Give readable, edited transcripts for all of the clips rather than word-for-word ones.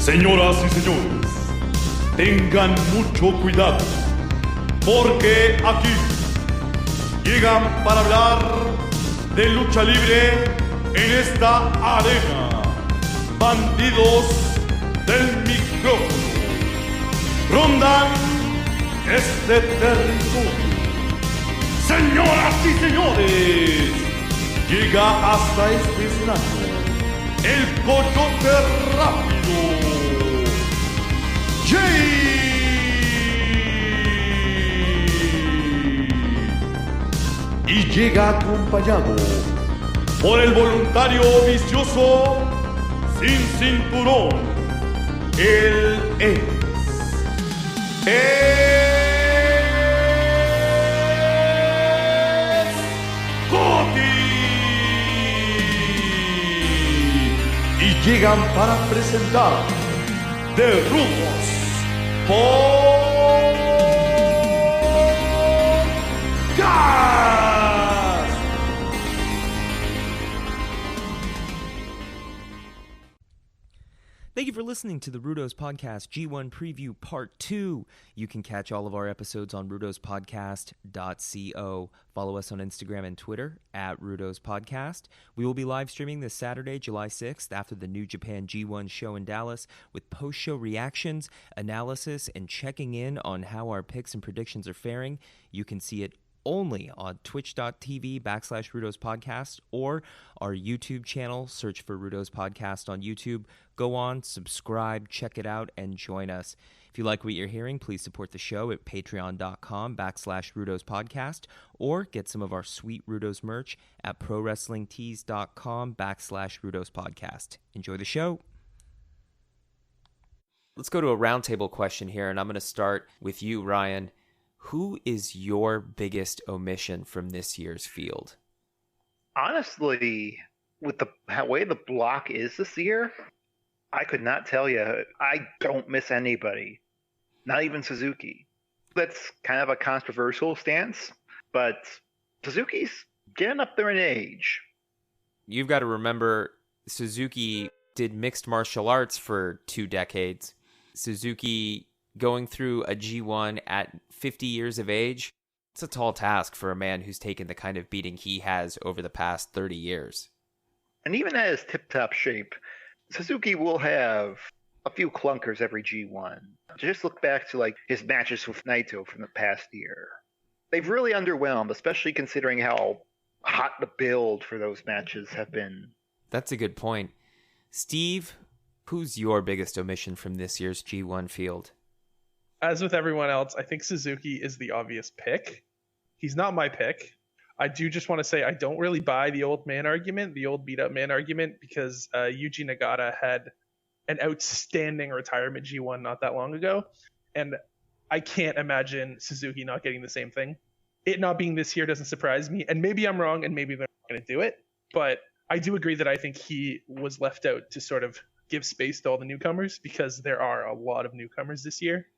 Señoras y señores, tengan mucho cuidado, porque aquí llegan para hablar de lucha libre en esta arena, bandidos del micrófono. Rondan este territorio. Señoras y señores, llega hasta este escenario el coyote rápido, Jay. Y llega acompañado por el voluntario vicioso sin cinturón. Él es Cody. Y llegan para presentar de Rudos Podcast. Thank you for listening to the Rudos Podcast G1 Preview Part 2. You can catch all of our episodes on rudospodcast.co. Follow us on Instagram and Twitter at Rudos Podcast. We will be live streaming this Saturday, July 6th, after the New Japan G1 show in Dallas with post-show reactions, analysis, and checking in on how our picks and predictions are faring. You can see it only on twitch.tv/Rudos Podcast or our YouTube channel. Search for Rudos Podcast on YouTube. Go on, subscribe, check it out, and join us. If you like what you're hearing, please support the show at patreon.com/Rudos Podcast or get some of our sweet Rudos merch at prowrestlingtees.com/Rudos Podcast. Enjoy the show. Let's go to a roundtable question here, and I'm going to start with you, Ryan. Who is your biggest omission from this year's field? Honestly, with the way the block is this year, I could not tell you. I don't miss anybody, not even Suzuki. That's kind of a controversial stance, but Suzuki's getting up there in age. You've got to remember, Suzuki did mixed martial arts for 2 decades. Suzuki going through a G1 at 50 years of age, it's a tall task for a man who's taken the kind of beating he has over the past 30 years. And even at his tip-top shape, Suzuki will have a few clunkers every G1. Just look back to his matches with Naito from the past year. They've really underwhelmed, especially considering how hot the build for those matches have been. That's a good point. Steve, who's your biggest omission from this year's G1 field? As with everyone else, I think Suzuki is the obvious pick. He's not my pick. I do just want to say I don't really buy the old man argument, the old beat-up man argument, because Yuji Nagata had an outstanding retirement G1 not that long ago, and I can't imagine Suzuki not getting the same thing. It not being this year doesn't surprise me, and maybe I'm wrong, and maybe they're not going to do it, but I do agree that I think he was left out to sort of give space to all the newcomers, because there are a lot of newcomers this year.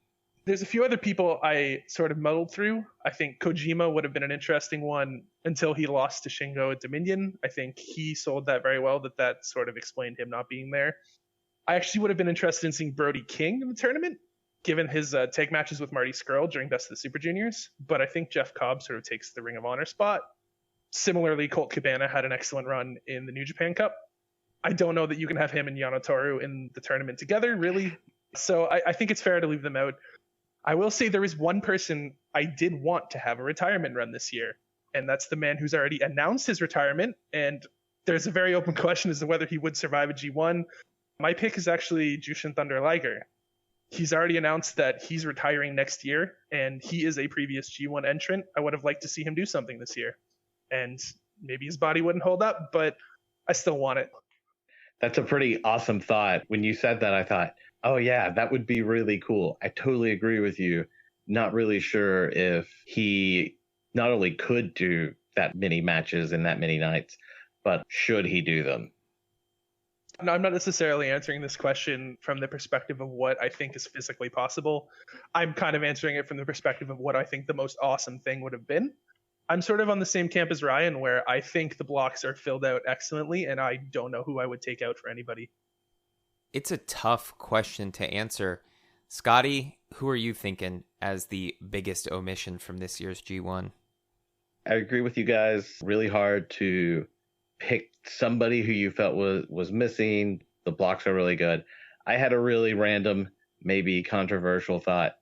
There's a few other people I sort of muddled through. I think Kojima would have been an interesting one until he lost to Shingo at Dominion. I think he sold that very well, that sort of explained him not being there. I actually would have been interested in seeing Brody King in the tournament, given his tag matches with Marty Scurll during Best of the Super Juniors. But I think Jeff Cobb sort of takes the Ring of Honor spot. Similarly, Colt Cabana had an excellent run in the New Japan Cup. I don't know that you can have him and Yano Toru in the tournament together, really. So I think it's fair to leave them out. I will say there is one person I did want to have a retirement run this year, and that's the man who's already announced his retirement, and there's a very open question as to whether he would survive a G1. My pick is actually Jushin Thunder Liger. He's already announced that he's retiring next year, and he is a previous G1 entrant. I would have liked to see him do something this year, and maybe his body wouldn't hold up, but I still want it. That's a pretty awesome thought. When you said that, I thought, oh yeah, that would be really cool. I totally agree with you. Not really sure if he not only could do that many matches in that many nights, but should he do them? No, I'm not necessarily answering this question from the perspective of what I think is physically possible. I'm kind of answering it from the perspective of what I think the most awesome thing would have been. I'm sort of on the same camp as Ryan, where I think the blocks are filled out excellently, and I don't know who I would take out for anybody. It's a tough question to answer. Scotty, who are you thinking as the biggest omission from this year's G1? I agree with you guys. Really hard to pick somebody who you felt was missing. The blocks are really good. I had a really random, maybe controversial thought,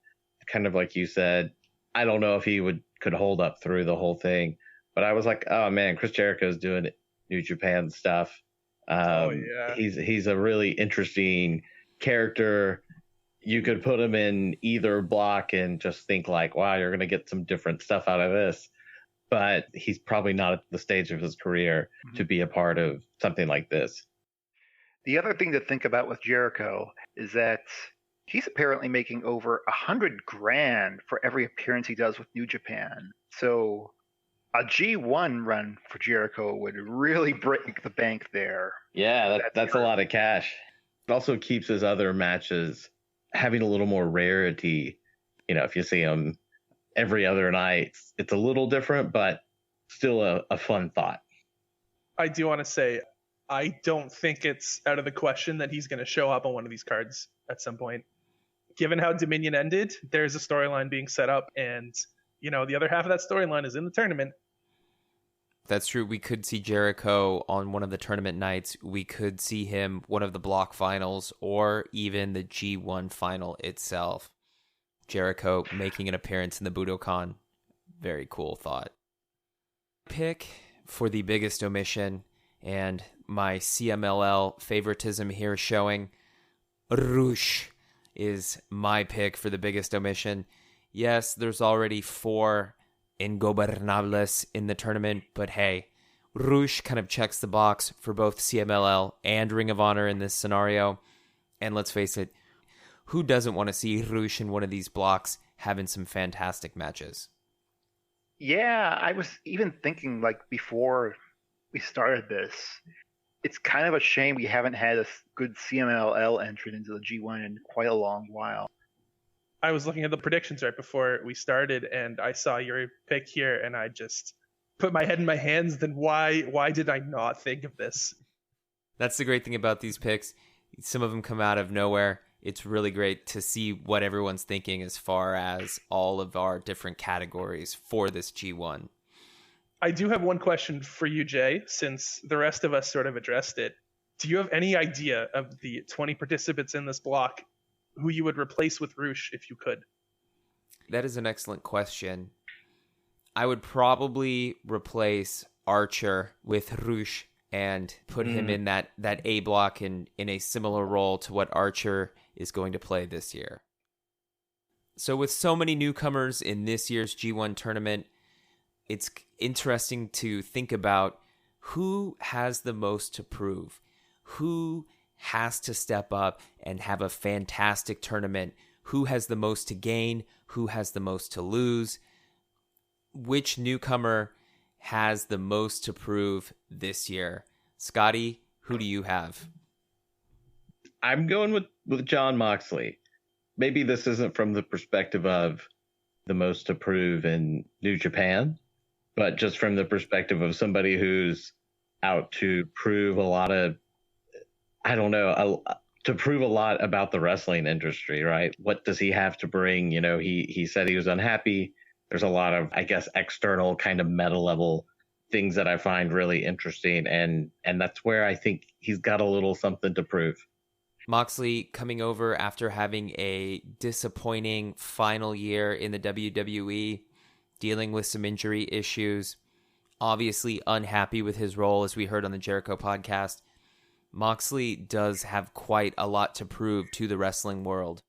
kind of like you said. I don't know if he could hold up through the whole thing, but I was like, oh man, Chris Jericho's doing New Japan stuff. He's a really interesting character. You could put him in either block and just think like, wow, you're going to get some different stuff out of this. But he's probably not at the stage of his career to be a part of something like this. The other thing to think about with Jericho is that he's apparently making over $100,000 for every appearance he does with New Japan. So a G1 run for Jericho would really break the bank there. Yeah, that's a lot of cash. It also keeps his other matches having a little more rarity. You know, if you see him every other night, it's a little different, but still a fun thought. I do want to say, I don't think it's out of the question that he's going to show up on one of these cards at some point. Given how Dominion ended, there's a storyline being set up, and the other half of that storyline is in the tournament. That's true. We could see Jericho on one of the tournament nights. We could see him one of the block finals or even the G1 final itself. Jericho making an appearance in the Budokan. Very cool thought. Pick for the biggest omission, and my CMLL favoritism here showing, Rush is my pick for the biggest omission. Yes, there's already 4 Ingobernables in the tournament, but hey, Rush kind of checks the box for both CMLL and Ring of Honor in this scenario. And let's face it, who doesn't want to see Rush in one of these blocks having some fantastic matches? Yeah, I was even thinking, like, before we started this, it's kind of a shame we haven't had a good CMLL entrant into the G1 in quite a long while. I was looking at the predictions right before we started, and I saw your pick here, and I just put my head in my hands. Then why did I not think of this? That's the great thing about these picks. Some of them come out of nowhere. It's really great to see what everyone's thinking as far as all of our different categories for this G1. I do have one question for you, Jay, since the rest of us sort of addressed it. Do you have any idea of the 20 participants in this block who you would replace with Rush if you could? That is an excellent question. I would probably replace Archer with Rush and put him in that A block in a similar role to what Archer is going to play this year. So with so many newcomers in this year's G1 tournament, it's interesting to think about who has the most to prove, who has to step up and have a fantastic tournament, who has the most to gain, who has the most to lose, which newcomer has the most to prove this year. Scotty, who do you have? I'm going with Jon Moxley. Maybe this isn't from the perspective of the most to prove in New Japan, but just from the perspective of somebody who's out to prove a lot of, to prove a lot about the wrestling industry, right? What does he have to bring? He said he was unhappy. There's a lot of, I guess, external kind of meta level things that I find really interesting. And that's where I think he's got a little something to prove. Moxley coming over after having a disappointing final year in the WWE, dealing with some injury issues, obviously unhappy with his role, as we heard on the Jericho podcast. Moxley does have quite a lot to prove to the wrestling world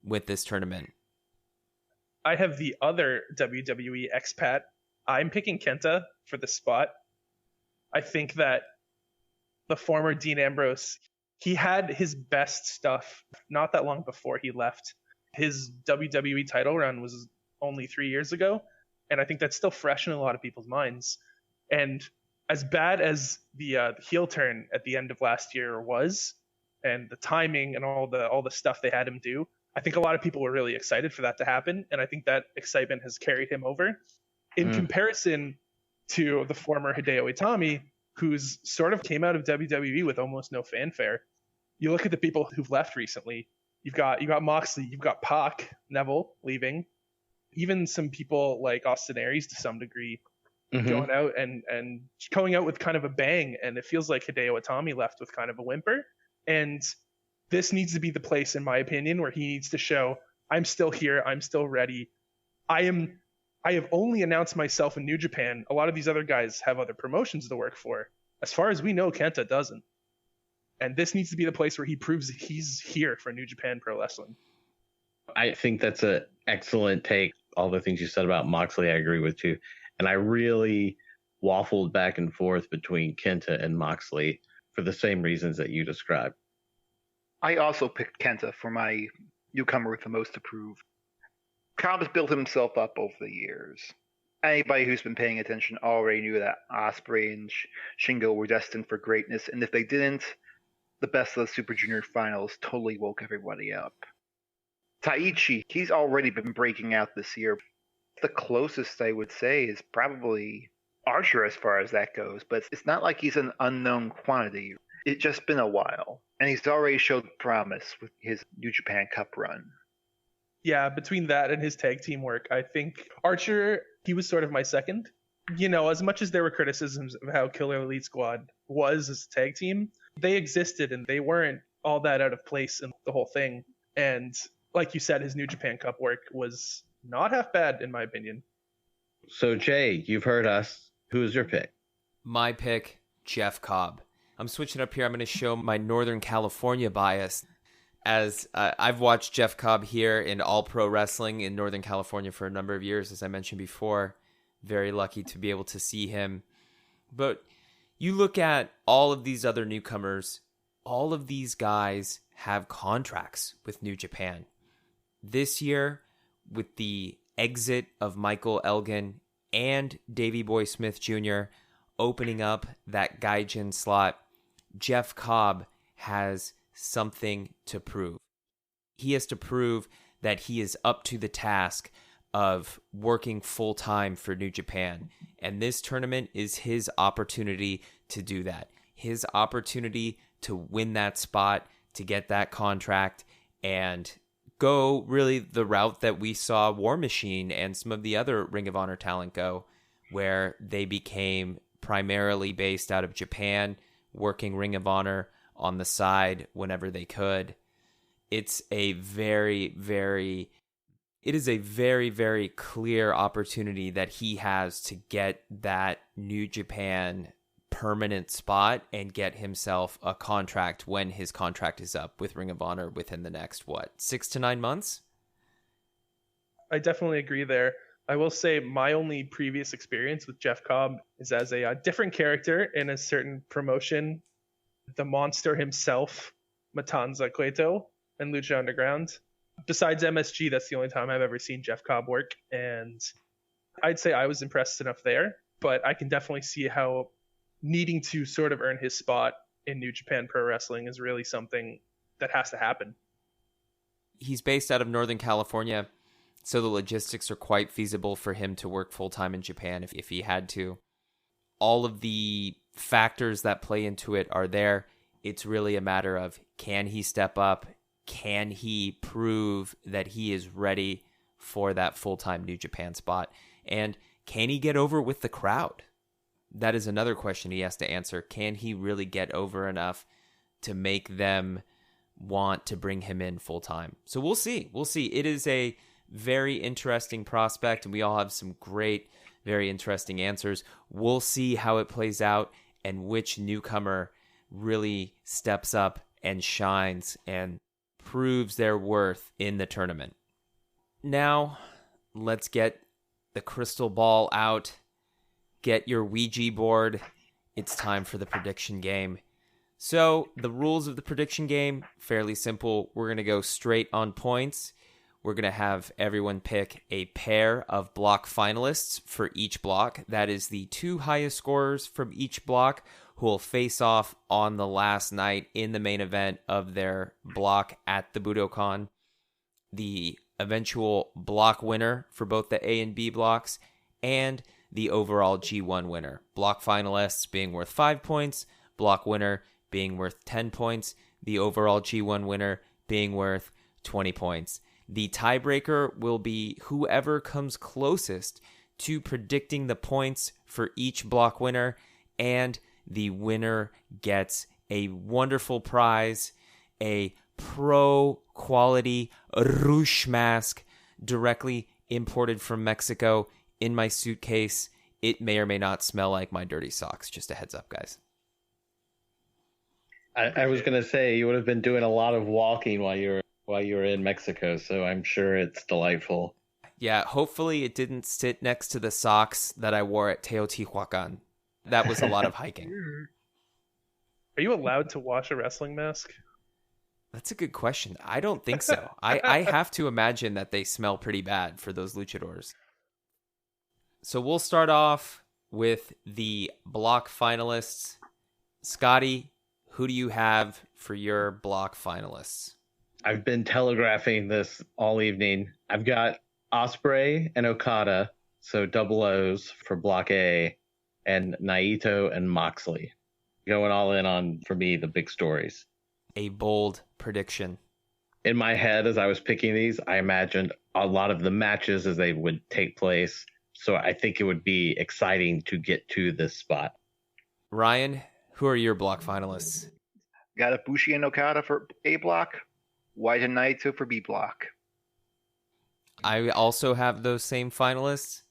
with this tournament. I have the other WWE expat. I'm picking Kenta for the spot. I think that the former Dean Ambrose, he had his best stuff not that long before he left. His WWE title run was only 3 years ago, and I think that's still fresh in a lot of people's minds. And as bad as the heel turn at the end of last year was, and the timing and all the stuff they had him do, I think a lot of people were really excited for that to happen, and I think that excitement has carried him over. In comparison to the former Hideo Itami, who's sort of came out of WWE with almost no fanfare. you look at the people who've left recently. You got Moxley, you've got Pac, Neville leaving, even some people like Austin Aries to some degree going out and going out with kind of a bang. And it feels like Hideo Itami left with kind of a whimper. And this needs to be the place, in my opinion, where he needs to show, I'm still here, I'm still ready. I have only announced myself in New Japan. A lot of these other guys have other promotions to work for. As far as we know, Kenta doesn't. And this needs to be the place where he proves he's here for New Japan Pro Wrestling. I think that's an excellent take. All the things you said about Moxley, I agree with too. And I really waffled back and forth between Kenta and Moxley for the same reasons that you described. I also picked Kenta for my newcomer with the most to prove. Cobb's built himself up over the years. Anybody who's been paying attention already knew that Ospreay and Shingo were destined for greatness, and if they didn't, the best of the Super Junior finals totally woke everybody up. Taichi, he's already been breaking out this year. The closest I would say is probably Archer as far as that goes, but it's not like he's an unknown quantity. It's just been a while, and he's already showed promise with his New Japan Cup run. Yeah, between that and his tag team work, I think Archer, he was sort of my second. You know, as much as there were criticisms of how Killer Elite Squad was as a tag team, they existed and they weren't all that out of place in the whole thing. And like you said, his New Japan Cup work was not half bad, in my opinion. So, Jay, you've heard us. Who's your pick? My pick, Jeff Cobb. I'm switching up here. I'm going to show my Northern California bias, as I've watched Jeff Cobb here in All Pro Wrestling in Northern California for a number of years, as I mentioned before. Very lucky to be able to see him. But you look at all of these other newcomers, all of these guys have contracts with New Japan. This year, with the exit of Michael Elgin and Davey Boy Smith Jr. opening up that Gaijin slot, Jeff Cobb has something to prove. He has to prove that he is up to the task of working full-time for New Japan. And this tournament is his opportunity to do that. His opportunity to win that spot, to get that contract, and go really the route that we saw War Machine and some of the other Ring of Honor talent go, where they became primarily based out of Japan, working Ring of Honor on the side whenever they could. It's a very, very clear opportunity that he has to get that New Japan permanent spot and get himself a contract when his contract is up with Ring of Honor within the next, 6 to 9 months? I definitely agree there. I will say my only previous experience with Jeff Cobb is as a different character in a certain promotion, the monster himself, Matanza Cueto, and Lucha Underground. Besides MSG, that's the only time I've ever seen Jeff Cobb work, and I'd say I was impressed enough there, but I can definitely see how needing to sort of earn his spot in New Japan Pro Wrestling is really something that has to happen. He's based out of Northern California, so the logistics are quite feasible for him to work full-time in Japan if he had to. All of the factors that play into it are there. It's really a matter of, can he step up? Can he prove that he is ready for that full-time New Japan spot? And can he get over with the crowd? That is another question he has to answer. Can he really get over enough to make them want to bring him in full-time? So we'll see. We'll see. It is a very interesting prospect, and we all have some great, very interesting answers. We'll see how it plays out and which newcomer really steps up and shines and proves their worth in the tournament. Now, let's get the crystal ball out. Get your Ouija board. It's time for the prediction game. So, the rules of the prediction game, fairly simple. We're going to go straight on points. We're going to have everyone pick a pair of block finalists for each block. That is the 2 highest scorers from each block who will face off on the last night in the main event of their block at the Budokan. The eventual block winner for both the A and B blocks, and the overall G1 winner. Block finalists being worth 5 points, block winner being worth 10 points. the overall G1 winner being worth 20 points. The tiebreaker will be whoever comes closest to predicting the points for each block winner, and the winner gets a wonderful prize, a pro quality ruche mask directly imported from Mexico in my suitcase. It may or may not smell like my dirty socks. Just a heads up, guys. I was gonna say you would have been doing a lot of walking while you were in Mexico, so I'm sure it's delightful. Yeah, hopefully it didn't sit next to the socks that I wore at Teotihuacan. That was a lot of hiking. Are you allowed to wash a wrestling mask? That's a good question. I don't think so. I have to imagine that they smell pretty bad for those luchadors. So we'll start off with the block finalists. Scotty, who do you have for your block finalists? I've been telegraphing this all evening. I've got Ospreay and Okada, so double O's for block A, and Naito and Moxley. Going all in on, for me, the big stories. A bold prediction. In my head, as I was picking these, I imagined a lot of the matches as they would take place. So I think it would be exciting to get to this spot. Ryan, who are your block finalists? Got Ibushi and Okada for A block, White and Naito for B block. I also have those same finalists.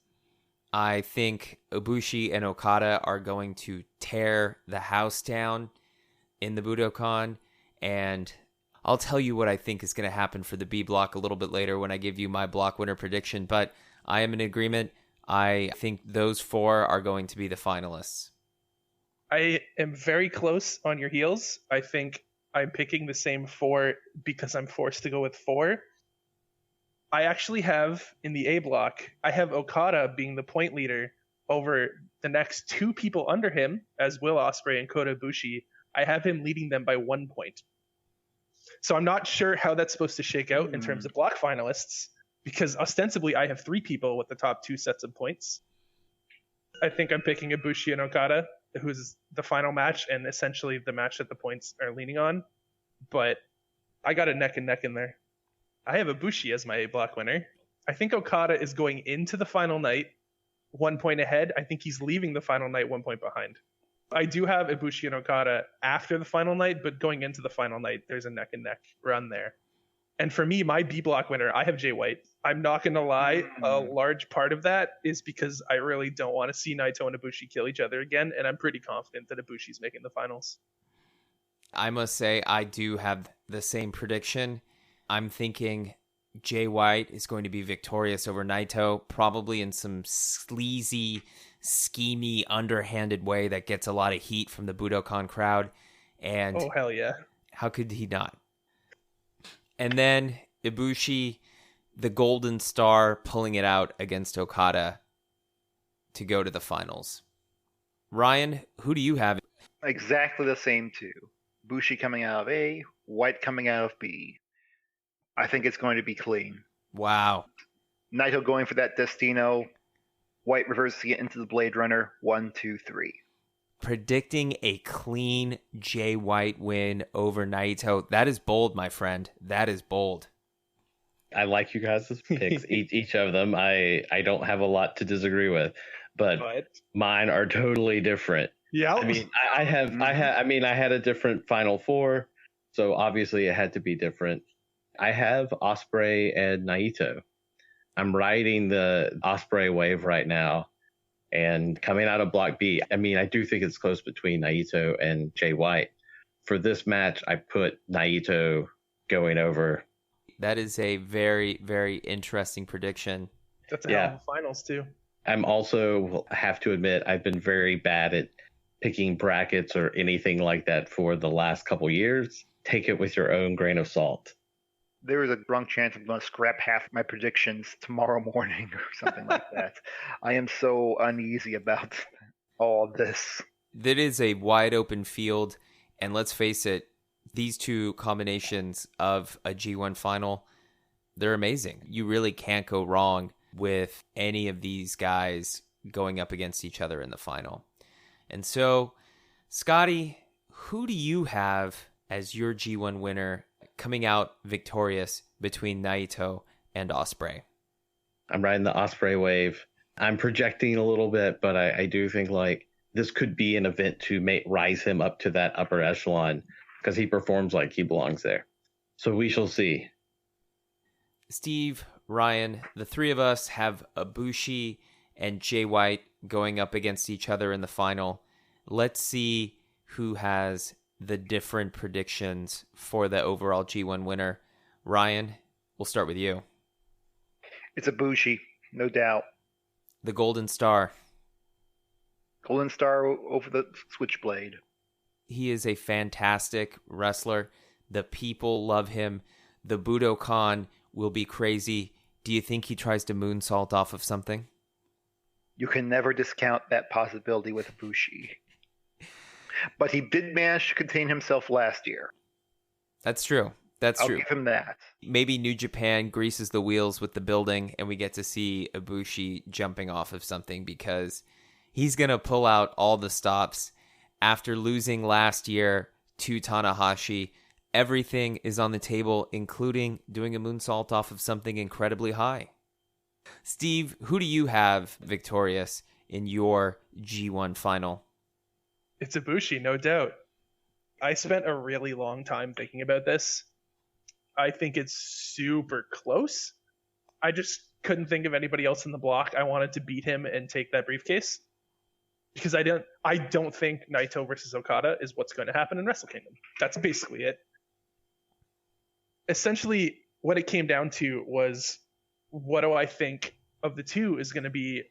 I think Ibushi and Okada are going to tear the house down in the Budokan, and I'll tell you what I think is going to happen for the B block a little bit later when I give you my block winner prediction, but I am in agreement. I think those four are going to be the finalists. I am very close on your heels. I think I'm picking the same four because I'm forced to go with four. I actually have, in the A block, I have Okada being the point leader over the next two people under him, as Will Ospreay and Kota Ibushi. I have him leading them by 1 point. So I'm not sure how that's supposed to shake out in terms of block finalists, because ostensibly I have three people with the top two sets of points. I think I'm picking Ibushi and Okada, who's the final match and essentially the match that the points are leaning on. But I got a neck and neck in there. I have Ibushi as my A block winner. I think Okada is going into the final night 1 point ahead. I think he's leaving the final night 1 point behind. I do have Ibushi and Okada after the final night, but going into the final night, there's a neck and neck run there. And for me, my B block winner, I have Jay White. I'm not going to lie. A large part of that is because I really don't want to see Naito and Ibushi kill each other again. And I'm pretty confident that Ibushi's making the finals. I must say, I do have the same prediction. I'm thinking Jay White is going to be victorious over Naito, probably in some sleazy, schemy, underhanded way that gets a lot of heat from the Budokan crowd. And oh, hell yeah. How could he not? And then Ibushi, the golden star, pulling it out against Okada to go to the finals. Ryan, who do you have? Exactly the same two. Ibushi coming out of A, White coming out of B. I think it's going to be clean. Wow. Naito going for that Destino. White reversing it into the Blade Runner. 1, 2, 3. Predicting a clean Jay White win over Naito. That is bold, my friend. That is bold. I like you guys' picks, each of them. I don't have a lot to disagree with, but mine are totally different. Yeah. I mean, I had a different Final Four, so obviously it had to be different. I have Ospreay and Naito. I'm riding the Ospreay wave right now, and coming out of Block B, I mean, I do think it's close between Naito and Jay White. For this match, I put Naito going over. That is a very, very interesting prediction. That's a hell of a finals, too. I'm also, have to admit, I've been very bad at picking brackets or anything like that for the last couple years. Take it with your own grain of salt. There is a strong chance I'm going to scrap half my predictions tomorrow morning or something like that. I am so uneasy about all this. That is a wide open field, and let's face it, these two combinations of a G1 final, they're amazing. You really can't go wrong with any of these guys going up against each other in the final. And so, Scotty, who do you have as your G1 winner, coming out victorious between Naito and Ospreay? I'm riding the Ospreay wave. I'm projecting a little bit, but I do think like this could be an event to rise him up to that upper echelon because he performs like he belongs there. So we shall see. Steve, Ryan, the three of us have Ibushi and Jay White going up against each other in the final. Let's see who has the different predictions for the overall G1 winner. Ryan, we'll start with you. It's Ibushi, no doubt. The Golden Star. Golden Star over the Switchblade. He is a fantastic wrestler. The people love him. The Budokan will be crazy. Do you think he tries to moonsault off of something? You can never discount that possibility with Ibushi. But he did manage to contain himself last year. That's true. I'll give him that. Maybe New Japan greases the wheels with the building and we get to see Ibushi jumping off of something because he's going to pull out all the stops. After losing last year to Tanahashi, everything is on the table, including doing a moonsault off of something incredibly high. Steve, who do you have victorious in your G1 final? It's Ibushi, no doubt. I spent a really long time thinking about this. I think it's super close. I just couldn't think of anybody else in the block. I wanted to beat him and take that briefcase because I don't think Naito versus Okada is what's going to happen in Wrestle Kingdom. That's basically it. Essentially, what it came down to was, what do I think of the two is going to be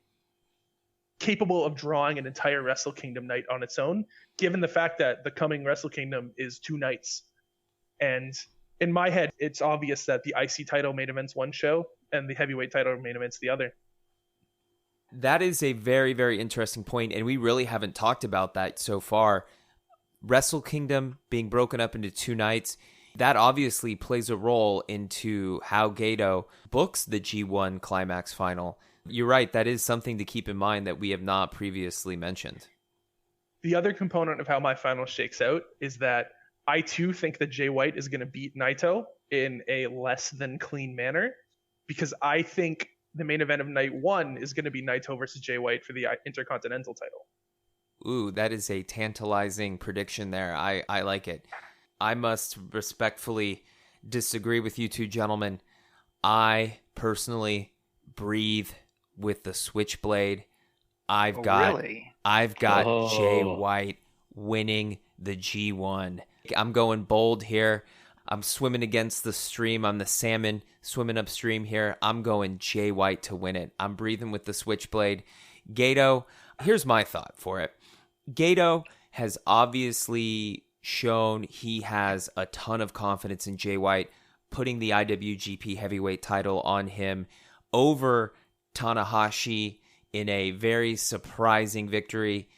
capable of drawing an entire Wrestle Kingdom night on its own, given the fact that the coming Wrestle Kingdom is 2 nights. And in my head, it's obvious that the IC title main event's one show and the heavyweight title main event's the other. That is a very, very interesting point, and we really haven't talked about that so far. Wrestle Kingdom being broken up into 2 nights, that obviously plays a role into how Gato books the G1 Climax final. You're right, that is something to keep in mind that we have not previously mentioned. The other component of how my final shakes out is that I too think that Jay White is going to beat Naito in a less than clean manner, because I think the main event of night 1 is going to be Naito versus Jay White for the Intercontinental title. Ooh, that is a tantalizing prediction there. I like it. I must respectfully disagree with you two gentlemen. I personally breathe with the Switchblade. I've got Jay White winning the G1. I'm going bold here. I'm swimming against the stream. I'm the salmon swimming upstream here. I'm going Jay White to win it. I'm breathing with the Switchblade. Gato, here's my thought for it. Gato has obviously shown he has a ton of confidence in Jay White, putting the IWGP Heavyweight title on him over Tanahashi in a very surprising victory.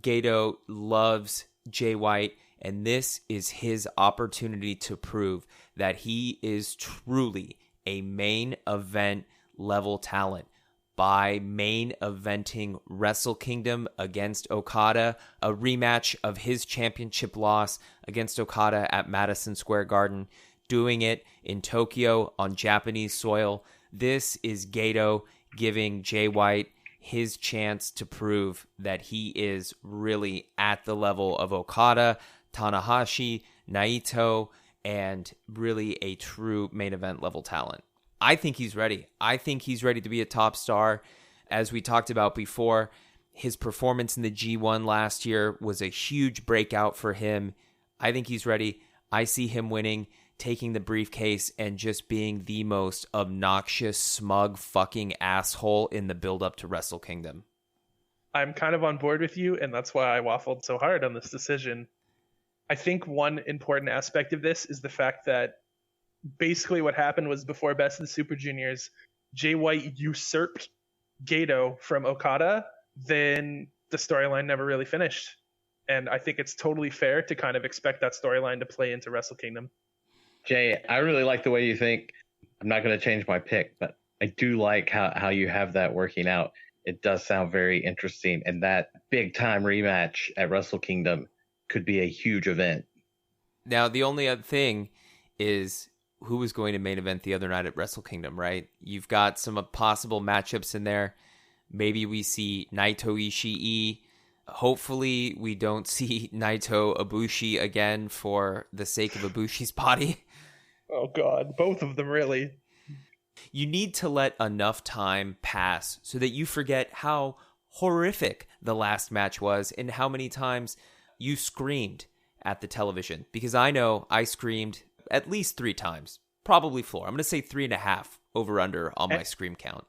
Gato loves Jay White, and this is his opportunity to prove that he is truly a main event level talent by main eventing Wrestle Kingdom against Okada, a rematch of his championship loss against Okada at Madison Square Garden, doing it in Tokyo on Japanese soil. This is Gato giving Jay White his chance to prove that he is really at the level of Okada, Tanahashi, Naito, and really a true main event level talent. I think he's ready. I think he's ready to be a top star. As we talked about before, his performance in the G1 last year was a huge breakout for him. I think he's ready. I see him winning, taking the briefcase, and just being the most obnoxious, smug fucking asshole in the build-up to Wrestle Kingdom. I'm kind of on board with you, and that's why I waffled so hard on this decision. I think one important aspect of this is the fact that basically what happened was before Best of the Super Juniors, Jay White usurped Gato from Okada, then the storyline never really finished. And I think it's totally fair to kind of expect that storyline to play into Wrestle Kingdom. Jay, I really like the way you think. I'm not going to change my pick, but I do like how you have that working out. It does sound very interesting, and that big time rematch at Wrestle Kingdom could be a huge event. Now, the only other thing is who was going to main event the other night at Wrestle Kingdom, right? You've got some possible matchups in there. Maybe we see Naito Ishii. Hopefully, we don't see Naito Ibushi again for the sake of Ibushi's body. Oh, God. Both of them, really. You need to let enough time pass so that you forget how horrific the last match was and how many times you screamed at the television. Because I know I screamed at least 3 times, probably 4. I'm going to say 3.5 over under on my scream count.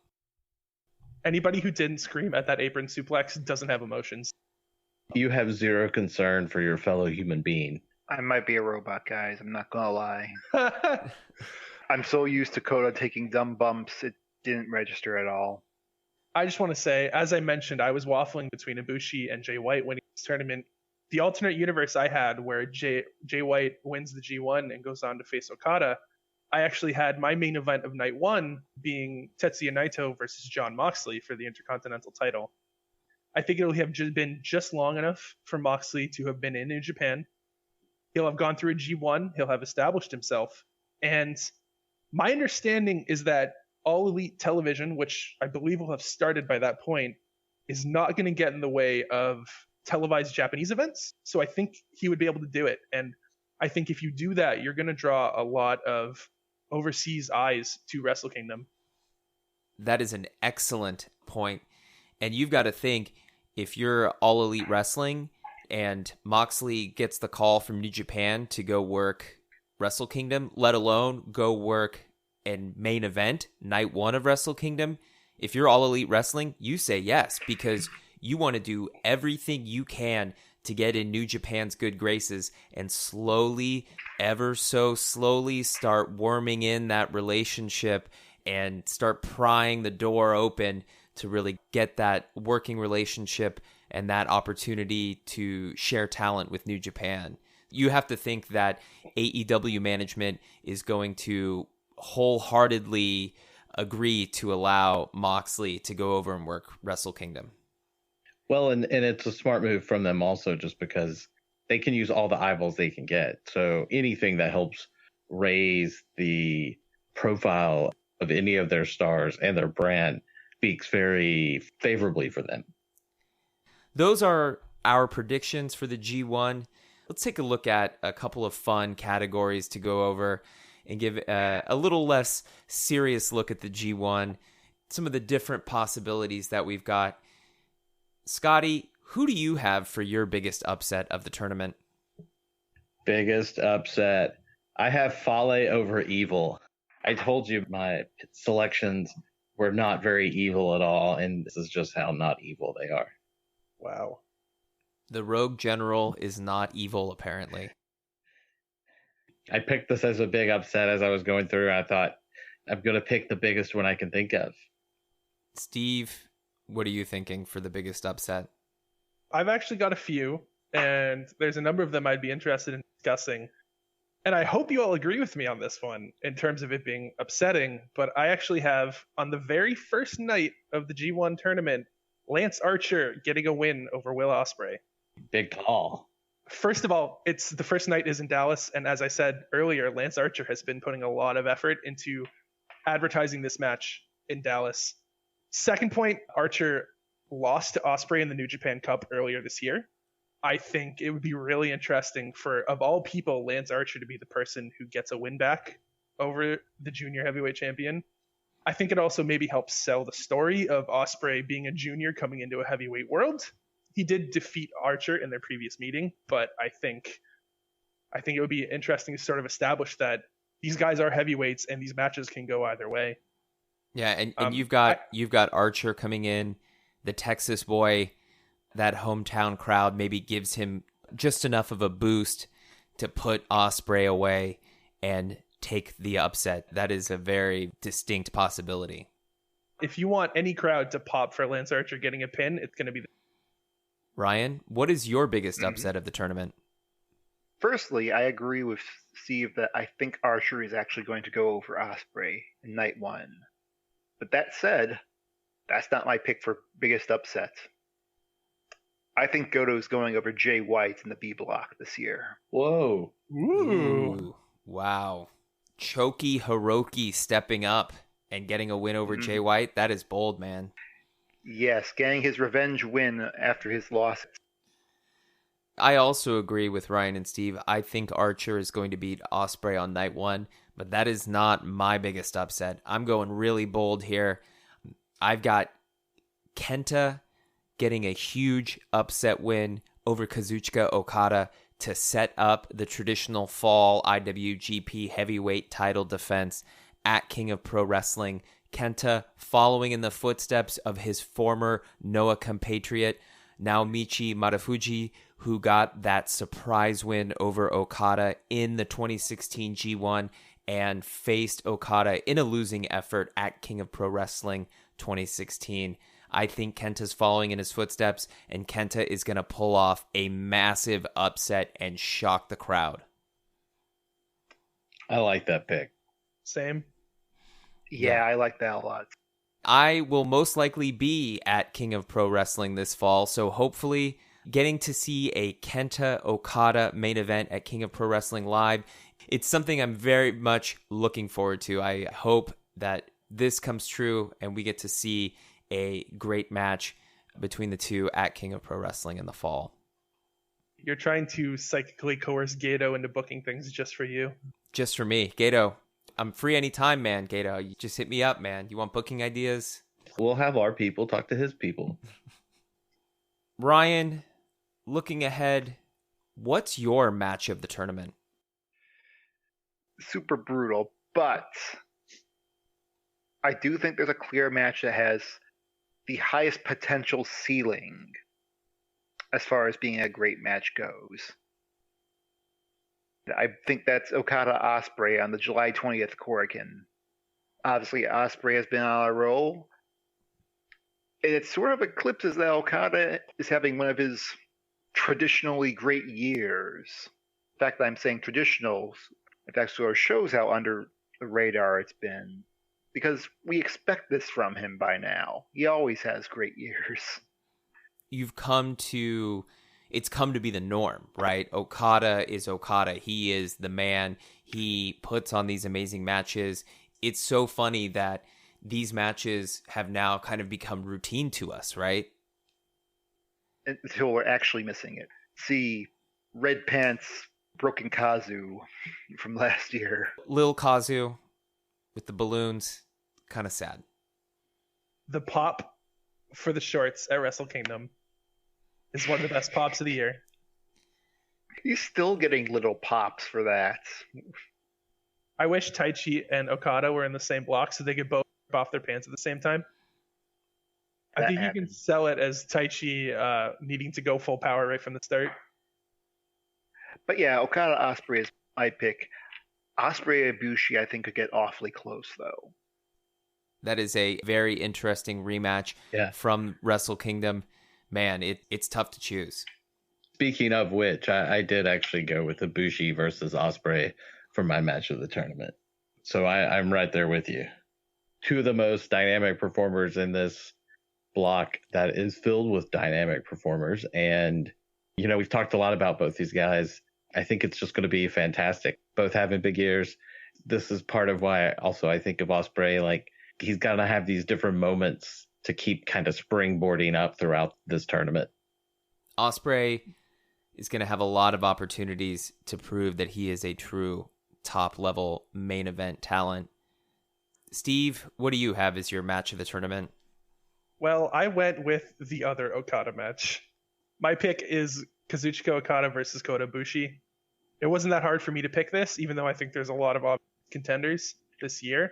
Anybody who didn't scream at that apron suplex doesn't have emotions. You have zero concern for your fellow human being. I might be a robot, guys. I'm not gonna lie. I'm so used to Coda taking dumb bumps, it didn't register at all. I just want to say, as I mentioned, I was waffling between Ibushi and Jay White winning this tournament. The alternate universe I had where Jay White wins the G1 and goes on to face Okada, I actually had my main event of night 1 being Tetsuya Naito versus Jon Moxley for the Intercontinental title. I think it'll have been just long enough for Moxley to have been in New Japan. He'll have gone through a G1. He'll have established himself. And my understanding is that All Elite Television, which I believe will have started by that point, is not going to get in the way of televised Japanese events. So I think he would be able to do it. And I think if you do that, you're going to draw a lot of overseas eyes to Wrestle Kingdom. That is an excellent point. And you've got to think, if you're All Elite Wrestling and Moxley gets the call from New Japan to go work Wrestle Kingdom, let alone go work and main event night 1 of Wrestle Kingdom, if you're All Elite Wrestling, you say yes, because you want to do everything you can to get in New Japan's good graces and slowly, ever so slowly, start worming in that relationship and start prying the door open to really get that working relationship and that opportunity to share talent with New Japan. You have to think that AEW management is going to wholeheartedly agree to allow Moxley to go over and work Wrestle Kingdom. Well, and it's a smart move from them also, just because they can use all the eyeballs they can get. So anything that helps raise the profile of any of their stars and their brand speaks very favorably for them. Those are our predictions for the G1. Let's take a look at a couple of fun categories to go over and give a little less serious look at the G1, some of the different possibilities that we've got. Scotty, who do you have for your biggest upset of the tournament? Biggest upset. I have Fale over Evil. I told you my selections were not very evil at all, and this is just how not evil they are. Wow. The Rogue General is not evil, apparently. I picked this as a big upset as I was going through. I thought, I'm going to pick the biggest one I can think of. Steve, what are you thinking for the biggest upset? I've actually got a few, and there's a number of them I'd be interested in discussing. And I hope you all agree with me on this one in terms of it being upsetting, but I actually have, on the very first night of the G1 tournament, Lance Archer getting a win over Will Ospreay. Big call. First of all, it's the first night is in Dallas, and as I said earlier, Lance Archer has been putting a lot of effort into advertising this match in Dallas. Second point, Archer lost to Ospreay in the New Japan Cup earlier this year. I think it would be really interesting for, of all people, Lance Archer to be the person who gets a win back over the junior heavyweight champion. I think it also maybe helps sell the story of Ospreay being a junior coming into a heavyweight world. He did defeat Archer in their previous meeting, but I think it would be interesting to sort of establish that these guys are heavyweights and these matches can go either way. Yeah, and you've got Archer coming in, the Texas boy, that hometown crowd maybe gives him just enough of a boost to put Ospreay away and take the upset. That is a very distinct possibility. If you want any crowd to pop for Lance Archer getting a pin, it's going to be Ryan, what is your biggest upset of the tournament? Firstly, I agree with Steve that I think Archer is actually going to go over Ospreay in night 1. But that said, that's not my pick for biggest upset. I think Goto's going over Jay White in the B block this year. Whoa. Ooh. Wow. Choki Hiroki stepping up and getting a win over Jay White. That is bold, man. Yes, getting his revenge win after his losses. I also agree with Ryan and Steve. I think Archer is going to beat Ospreay on night one, but that is not my biggest upset. I'm going really bold here. I've got Kenta getting a huge upset win over Kazuchika Okada to set up the traditional fall IWGP heavyweight title defense at King of Pro Wrestling. Kenta following in the footsteps of his former Noah compatriot, Naomichi Marufuji, who got that surprise win over Okada in the 2016 G1 and faced Okada in a losing effort at King of Pro Wrestling 2016. I think Kenta's following in his footsteps, and Kenta is going to pull off a massive upset and shock the crowd. I like that pick. Same. Yeah, I like that a lot. I will most likely be at King of Pro Wrestling this fall, so hopefully getting to see a Kenta Okada main event at King of Pro Wrestling Live, it's something I'm very much looking forward to. I hope that this comes true and we get to see a great match between the two at King of Pro Wrestling in the fall. You're trying to psychically coerce Gato into booking things just for you. Just for me. Gato, I'm free anytime, man. Gato, you just hit me up, man. You want booking ideas? We'll have our people talk to his people. Ryan, looking ahead, what's your match of the tournament? Super brutal, but I do think there's a clear match that has the highest potential ceiling as far as being a great match goes. I think that's Okada Ospreay on the July 20th Korakuen. Obviously, Ospreay has been on a roll. And it sort of eclipses that Okada is having one of his traditionally great years. The fact that I'm saying traditional, that sort of shows how under the radar it's been. Because we expect this from him by now. He always has great years. It's come to be the norm, right? Okada is Okada. He is the man. He puts on these amazing matches. It's so funny that these matches have now kind of become routine to us, right? Until we're actually missing it. See, Red Pants, Broken Kazu from last year. Lil Kazu with the balloons. Kind of sad. The pop for the shorts at Wrestle Kingdom is one of the best pops of the year. He's still getting little pops for that. I wish Taichi and Okada were in the same block so they could both rip off their pants at the same time. I think you can sell it as Taichi needing to go full power right from the start. But yeah, Okada Ospreay is my pick. Ospreay Ibushi, I think, could get awfully close, though. That is a very interesting rematch from Wrestle Kingdom. Man, it's tough to choose. Speaking of which, I did actually go with Ibushi versus Ospreay for my match of the tournament. So I'm right there with you. Two of the most dynamic performers in this block that is filled with dynamic performers. And, we've talked a lot about both these guys. I think it's just going to be fantastic. Both having big years. This is part of why I think of Ospreay, like, he's got to have these different moments to keep kind of springboarding up throughout this tournament. Ospreay is going to have a lot of opportunities to prove that he is a true top-level main event talent. Steve, what do you have as your match of the tournament? Well, I went with the other Okada match. My pick is Kazuchika Okada versus Kota Ibushi. It wasn't that hard for me to pick this, even though I think there's a lot of contenders this year.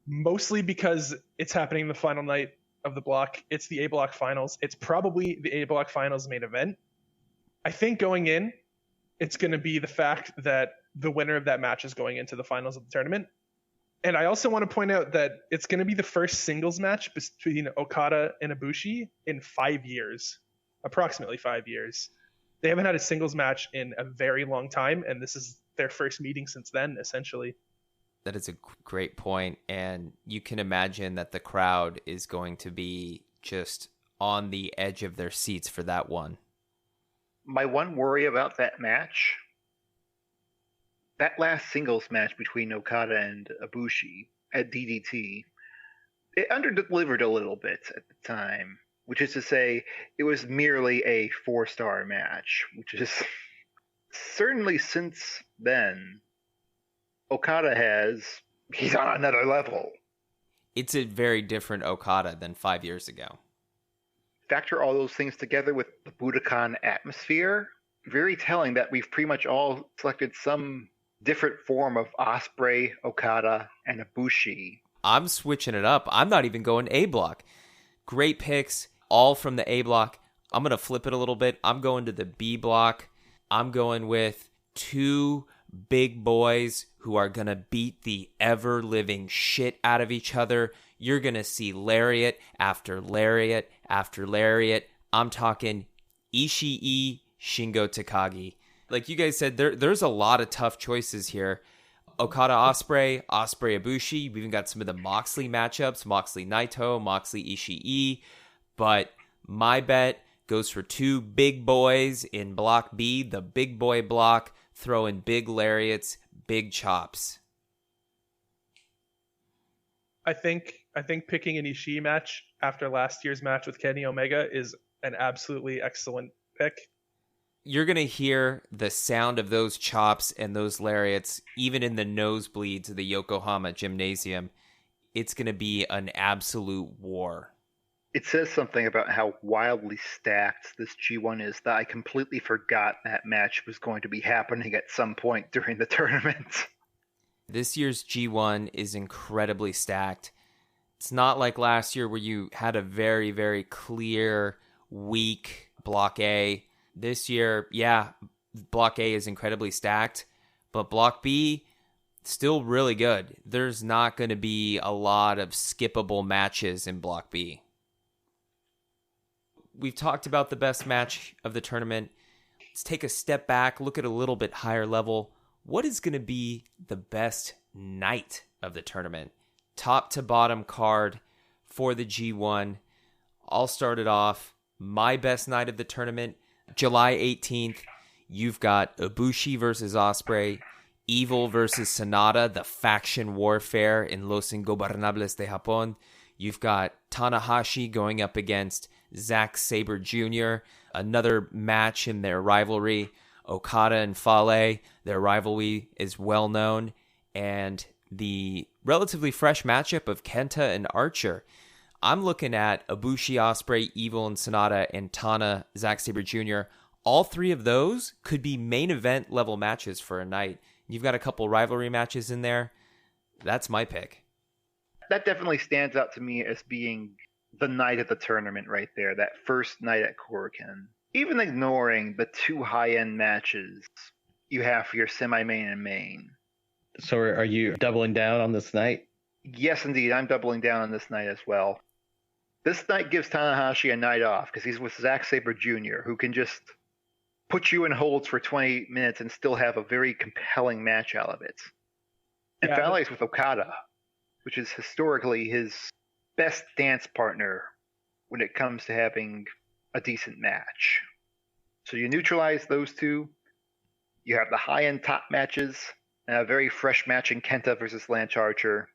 Mostly because it's happening the final night of the block. It's the A block finals. It's probably the A block finals main event. I think going in, it's going to be the fact that the winner of that match is going into the finals of the tournament. And I also want to point out that it's going to be the first singles match between Okada and Ibushi in 5 years, approximately 5 years. They haven't had a singles match in a very long time, and this is their first meeting since then, essentially. That is a great point, and you can imagine that the crowd is going to be just on the edge of their seats for that one. My one worry about that match, that last singles match between Okada and Ibushi at DDT, it underdelivered a little bit at the time, which is to say, it was merely a 4-star match, which is certainly since then, he's on another level. It's a very different Okada than 5 years ago. Factor all those things together with the Budokan atmosphere, very telling that we've pretty much all selected some different form of Ospreay, Okada, and Ibushi. I'm switching it up. I'm not even going A block. Great picks, all from the A block. I'm going to flip it a little bit. I'm going to the B block. I'm going with two big boys who are going to beat the ever-living shit out of each other. You're going to see lariat after lariat after lariat. I'm talking Ishii, Shingo Takagi. Like you guys said, there's a lot of tough choices here. Okada Ospreay, Ospreay Ibushi. We've even got some of the Moxley matchups, Moxley Naito, Moxley Ishii. But my bet goes for two big boys in Block B, the big boy block, throwing big lariats, big chops. I think picking an Ishii match after last year's match with Kenny Omega is an absolutely excellent pick. You're going to hear the sound of those chops and those lariats even in the nosebleeds of the Yokohama Gymnasium. It's going to be an absolute war. It says something about how wildly stacked this G1 is that I completely forgot that match was going to be happening at some point during the tournament. This year's G1 is incredibly stacked. It's not like last year where you had a very, very clear, weak Block A. This year, yeah, Block A is incredibly stacked, but Block B, still really good. There's not going to be a lot of skippable matches in Block B. We've talked about the best match of the tournament. Let's take a step back, look at a little bit higher level. What is going to be the best night of the tournament? Top to bottom card for the G1. I'll start it off. My best night of the tournament, July 18th, you've got Ibushi versus Ospreay, Evil versus Sonata, the faction warfare in Los Ingobernables de Japón. You've got Tanahashi going up against Zack Sabre Jr., another match in their rivalry. Okada and Fale, their rivalry is well known. And the relatively fresh matchup of Kenta and Archer. I'm looking at Ibushi, Ospreay, Evil, and Sonata, and Tana, Zack Sabre Jr. All three of those could be main event level matches for a night. You've got a couple rivalry matches in there. That's my pick. That definitely stands out to me as being the night of the tournament right there, that first night at Korakuen. Even ignoring the two high-end matches you have for your semi-main and main. So are you doubling down on this night? Yes, indeed. I'm doubling down on this night as well. This night gives Tanahashi a night off because he's with Zack Sabre Jr., who can just put you in holds for 20 minutes and still have a very compelling match out of it. And Yeah, Fale's with Okada, which is historically his best dance partner when it comes to having a decent match. So you neutralize those two. You have the high-end top matches and a very fresh match in Kenta versus Lance Archer.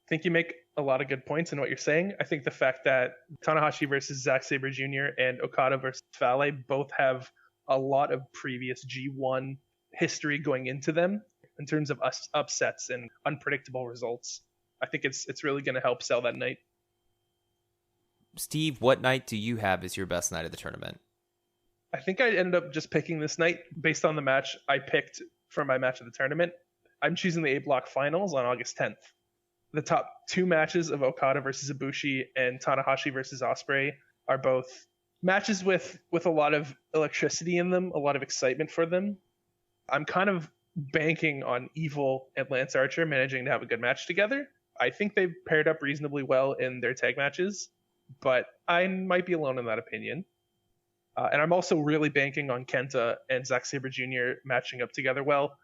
I think you make a lot of good points in what you're saying. I think the fact that Tanahashi versus Zack Sabre Jr. and Okada versus Fale both have a lot of previous G1 history going into them in terms of upsets and unpredictable results. I think it's really going to help sell that night. Steve, what night do you have as your best night of the tournament? I think I ended up just picking this night based on the match I picked for my match of the tournament. I'm choosing the A Block Finals on August 10th. The top two matches of Okada versus Ibushi and Tanahashi versus Ospreay are both matches with a lot of electricity in them, a lot of excitement for them. I'm kind of banking on Evil and Lance Archer managing to have a good match together. I think they've paired up reasonably well in their tag matches, but I might be alone in that opinion. And I'm also really banking on Kenta and Zack Sabre Jr. matching up together well.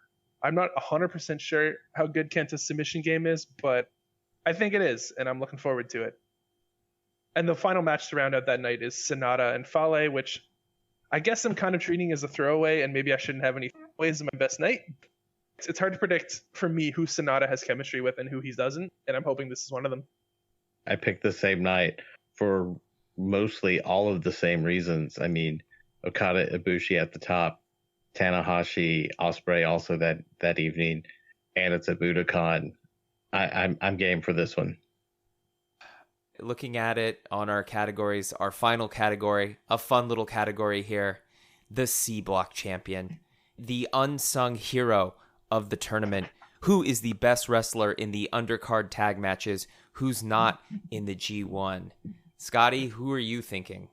I'm not 100% sure how good Kenta's submission game is, but I think it is, and I'm looking forward to it. And the final match to round out that night is Sonata and Fale, which I guess I'm kind of treating as a throwaway, and maybe I shouldn't have any throwaways in my best night. It's hard to predict for me who Sonata has chemistry with and who he doesn't, and I'm hoping this is one of them. I picked the same night for mostly all of the same reasons. I mean, Okada, Ibushi at the top, Tanahashi, Ospreay also that evening, and it's at Budokan. I'm game for this one. Looking at it on our categories, our final category, a fun little category here, the C Block champion, the unsung hero of the tournament. Who is the best wrestler in the undercard tag matches? Who's not in the G1? Scotty, who are you thinking?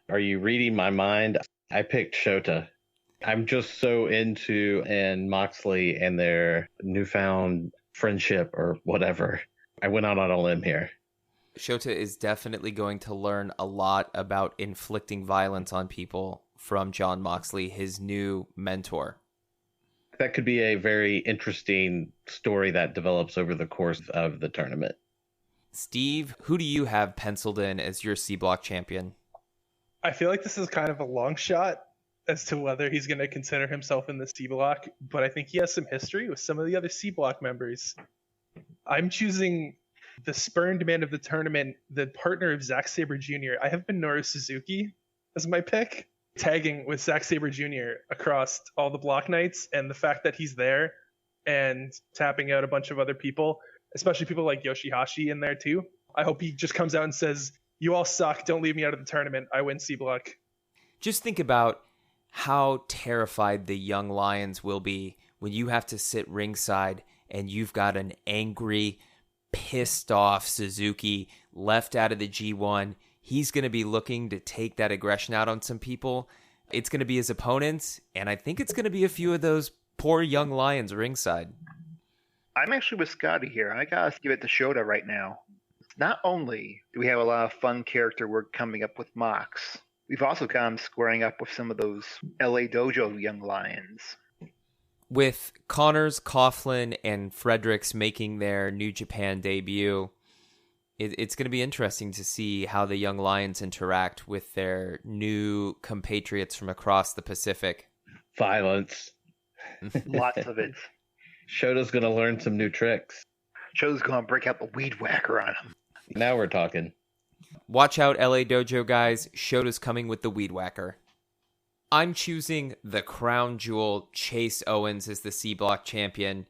Are you reading my mind? I picked Shota. I'm just so into and Moxley and their newfound friendship or whatever. I went out on a limb here. Shota is definitely going to learn a lot about inflicting violence on people from Jon Moxley, his new mentor. That could be a very interesting story that develops over the course of the tournament. Steve, who do you have penciled in as your C Block champion? I feel like this is kind of a long shot as to whether he's going to consider himself in the C Block, but I think he has some history with some of the other C Block members. I'm choosing the spurned man of the tournament, the partner of Zack Sabre Jr. I have Minoru Suzuki as my pick, tagging with Zack Sabre Jr. across all the block nights, and the fact that he's there and tapping out a bunch of other people, especially people like Yoshihashi in there too. I hope he just comes out and says, "You all suck, don't leave me out of the tournament, I win C Block." Just think about how terrified the young Lions will be when you have to sit ringside and you've got an angry, pissed off Suzuki left out of the G1. He's going to be looking to take that aggression out on some people. It's going to be his opponents, and I think it's going to be a few of those poor young Lions ringside. I'm actually with Scotty here. I gotta give it to Shota right now. Not only do we have a lot of fun character work coming up with Mox, we've also got him squaring up with some of those LA Dojo young Lions. With Connors, Coughlin, and Fredericks making their New Japan debut, it's going to be interesting to see how the young Lions interact with their new compatriots from across the Pacific. Violence. Lots of it. Shota's going to learn some new tricks. Shota's going to break out the weed whacker on him. Now we're talking. Watch out, LA Dojo guys. Shota's coming with the weed whacker. I'm choosing the crown jewel, Chase Owens, as the C Block champion.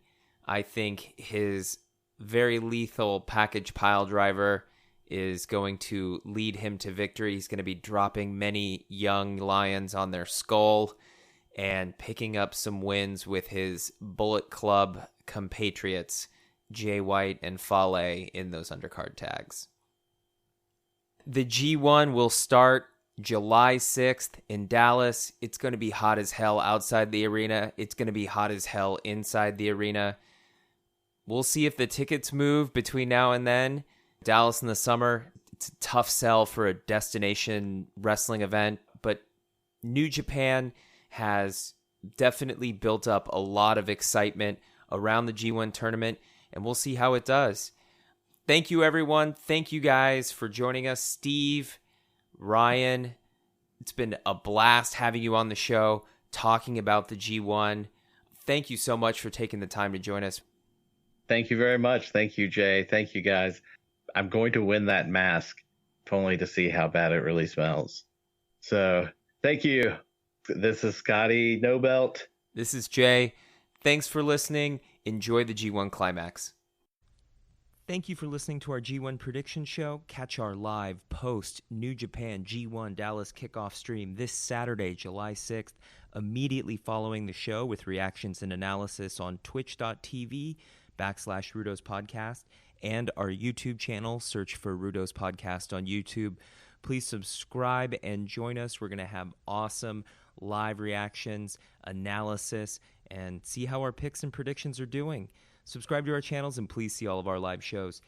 I think his very lethal package pile driver is going to lead him to victory. He's going to be dropping many young Lions on their skull and picking up some wins with his Bullet Club compatriots, Jay White and Fale, in those undercard tags. The G1 will start July 6th in Dallas. It's going to be hot as hell outside the arena. It's going to be hot as hell inside the arena. We'll see if the tickets move between now and then. Dallas in the summer, it's a tough sell for a destination wrestling event, but New Japan has definitely built up a lot of excitement around the G1 tournament, and we'll see how it does. Thank you, everyone. Thank you guys for joining us. Steve, Ryan, it's been a blast having you on the show, talking about the G1. Thank you so much for taking the time to join us. Thank you very much. Thank you, Jay. Thank you, guys. I'm going to win that mask, if only to see how bad it really smells. So, thank you. This is Scotty Nobelt. This is Jay. Thanks for listening. Enjoy the G1 Climax. Thank you for listening to our G1 prediction show. Catch our live post New Japan G1 Dallas kickoff stream this Saturday, July 6th, immediately following the show with reactions and analysis on twitch.tv/Rudo's Podcast and our YouTube channel. Search for Rudo's Podcast on YouTube. Please subscribe and join us. We're going to have awesome live reactions, analysis, and see how our picks and predictions are doing. Subscribe to our channels and please see all of our live shows.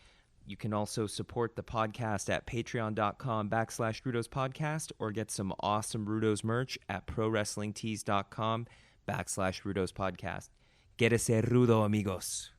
You can also support the podcast at patreon.com/Rudo's Podcast or get some awesome Rudo's merch at prowrestlingtees.com/Rudo's Podcast. Get ese rudo, amigos.